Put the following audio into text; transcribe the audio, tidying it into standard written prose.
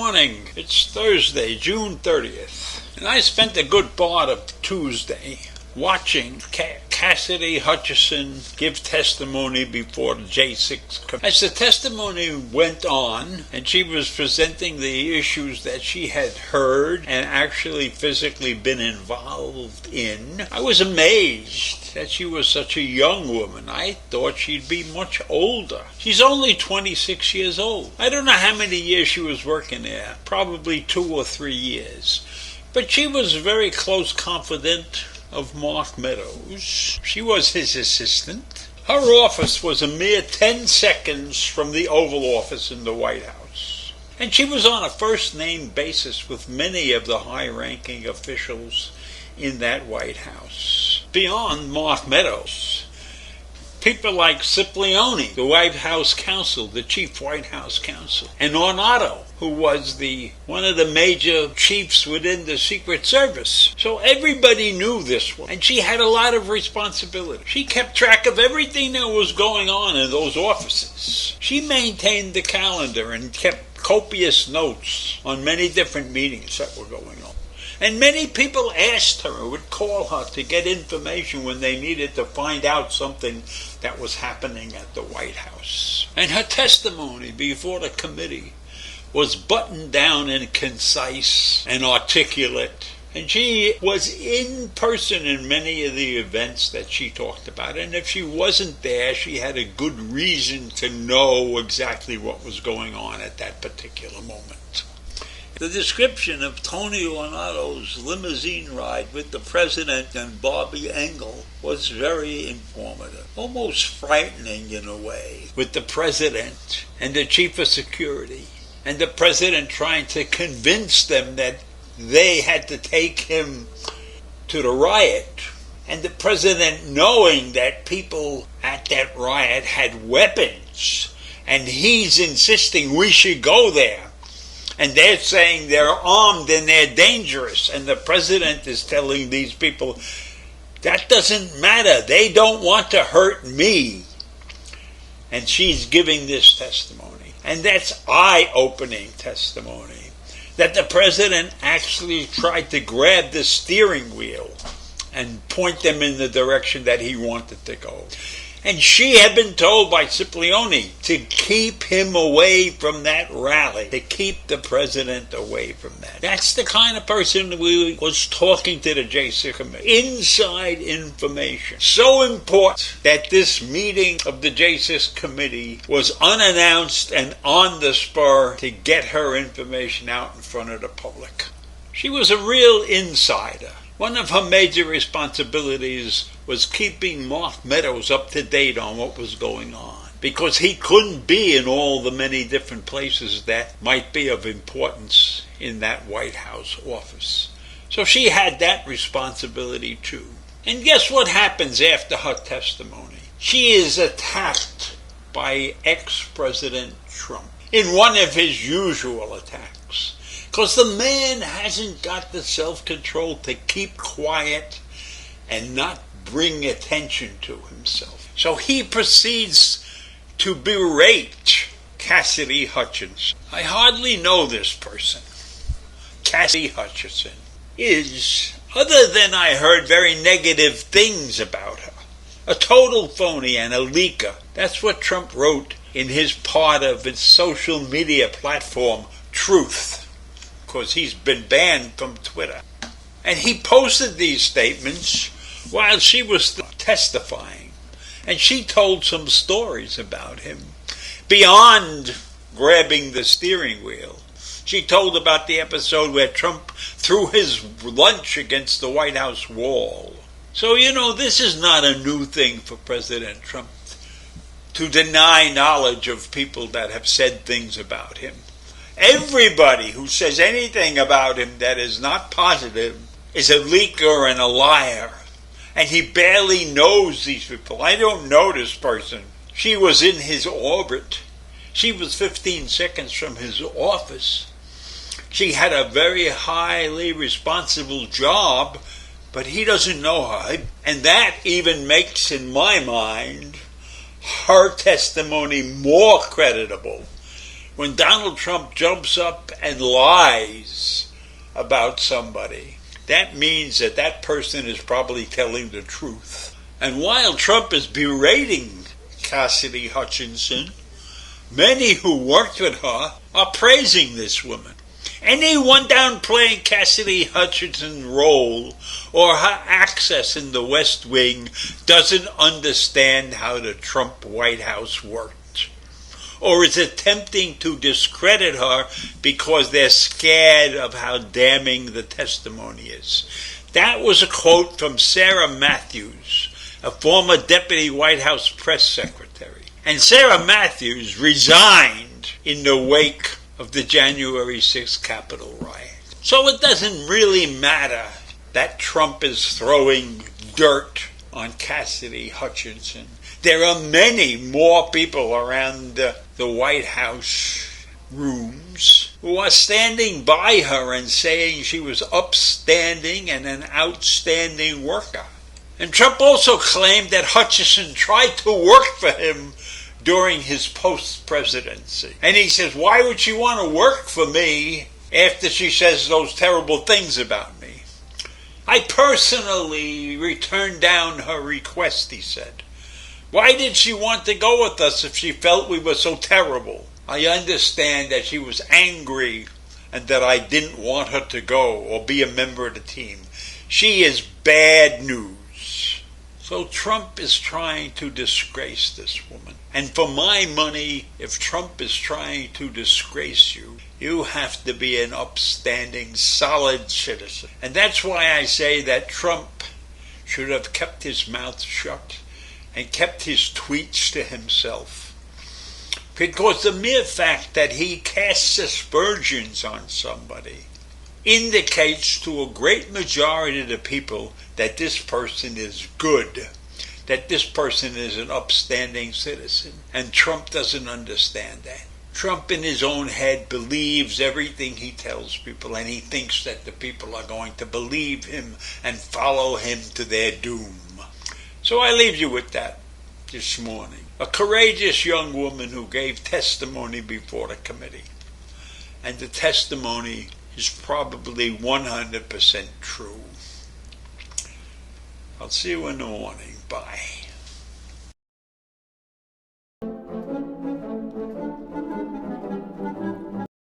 morning. It's Thursday, June 30th. And I spent a good part of Tuesday watching Cassidy Hutchinson give testimony before the J6 committee. As the testimony went on, and she was presenting the issues that she had heard and actually physically been involved in, I was amazed that she was such a young woman. I thought she'd be much older. She's only 26 years old. I don't know how many years she was working there, probably 2 or 3 years. But she was a very close confidant of Mark Meadows. She was his assistant. Her office was a mere 10 seconds from the Oval Office in the White House. And she was on a first-name basis with many of the high-ranking officials in that White House. Beyond Mark Meadows, people like Cipollone, the White House counsel, the chief White House counsel, and Ornato, who was one of the major chiefs within the Secret Service. So everybody knew this one, and she had a lot of responsibility. She kept track of everything that was going on in those offices. She maintained the calendar and kept copious notes on many different meetings that were going on. And many people asked her or would call her to get information when they needed to find out something that was happening at the White House. And her testimony before the committee was buttoned down and concise and articulate. And she was in person in many of the events that she talked about. And if she wasn't there, she had a good reason to know exactly what was going on at that particular moment. The description of Tony Ornato's limousine ride with the president and Bobby Engel was very informative, almost frightening in a way, with the president and the chief of security, and the president trying to convince them that they had to take him to the riot, and the president knowing that people at that riot had weapons, and he's insisting we should go there. And they're saying they're armed and they're dangerous. And the president is telling these people, that doesn't matter. They don't want to hurt me. And she's giving this testimony. And that's eye-opening testimony. That the president actually tried to grab the steering wheel and point them in the direction that he wanted to go. And she had been told by Cipollone to keep him away from that rally, to keep the president away from that. That's the kind of person who was talking to the J6 committee. Inside information. So important that this meeting of the J6 committee was unannounced and on the spur to get her information out in front of the public. She was a real insider. One of her major responsibilities was keeping Mark Meadows up to date on what was going on, because he couldn't be in all the many different places that might be of importance in that White House office. So she had that responsibility too. And guess what happens after her testimony? She is attacked by ex-President Trump in one of his usual attacks. Because the man hasn't got the self-control to keep quiet and not bring attention to himself. So he proceeds to berate Cassidy Hutchinson. I hardly know this person. Cassidy Hutchinson is, other than I heard very negative things about her, a total phony and a leaker. That's what Trump wrote in his part of his social media platform, Truth. Because he's been banned from Twitter. And he posted these statements while she was testifying. And she told some stories about him. Beyond grabbing the steering wheel, she told about the episode where Trump threw his lunch against the White House wall. So, this is not a new thing for President Trump to deny knowledge of people that have said things about him. Everybody who says anything about him that is not positive is a leaker and a liar. And he barely knows these people. I don't know this person. She was in his orbit. She was 15 seconds from his office. She had a very highly responsible job, but he doesn't know her. And that even makes, in my mind, her testimony more creditable. When Donald Trump jumps up and lies about somebody, that means that that person is probably telling the truth. And while Trump is berating Cassidy Hutchinson, many who worked with her are praising this woman. Anyone downplaying Cassidy Hutchinson's role or her access in the West Wing doesn't understand how the Trump White House worked, or is attempting to discredit her because they're scared of how damning the testimony is. That was a quote from Sarah Matthews, a former deputy White House press secretary. And Sarah Matthews resigned in the wake of the January 6th Capitol riot. So it doesn't really matter that Trump is throwing dirt on Cassidy Hutchinson. There are many more people around the White House rooms who are standing by her and saying she was upstanding and an outstanding worker. And Trump also claimed that Hutchinson tried to work for him during his post-presidency. And he says, why would she want to work for me after she says those terrible things about me? I personally returned down her request, he said. Why did she want to go with us if she felt we were so terrible? I understand that she was angry and that I didn't want her to go or be a member of the team. She is bad news. So Trump is trying to disgrace this woman. And for my money, if Trump is trying to disgrace you, you have to be an upstanding, solid citizen. And that's why I say that Trump should have kept his mouth shut and kept his tweets to himself. Because the mere fact that he casts aspersions on somebody indicates to a great majority of the people that this person is good, that this person is an upstanding citizen. And Trump doesn't understand that. Trump in his own head believes everything he tells people, and he thinks that the people are going to believe him and follow him to their doom. So I leave you with that this morning. A courageous young woman who gave testimony before the committee. And the testimony is probably 100% true. I'll see you in the morning. Bye.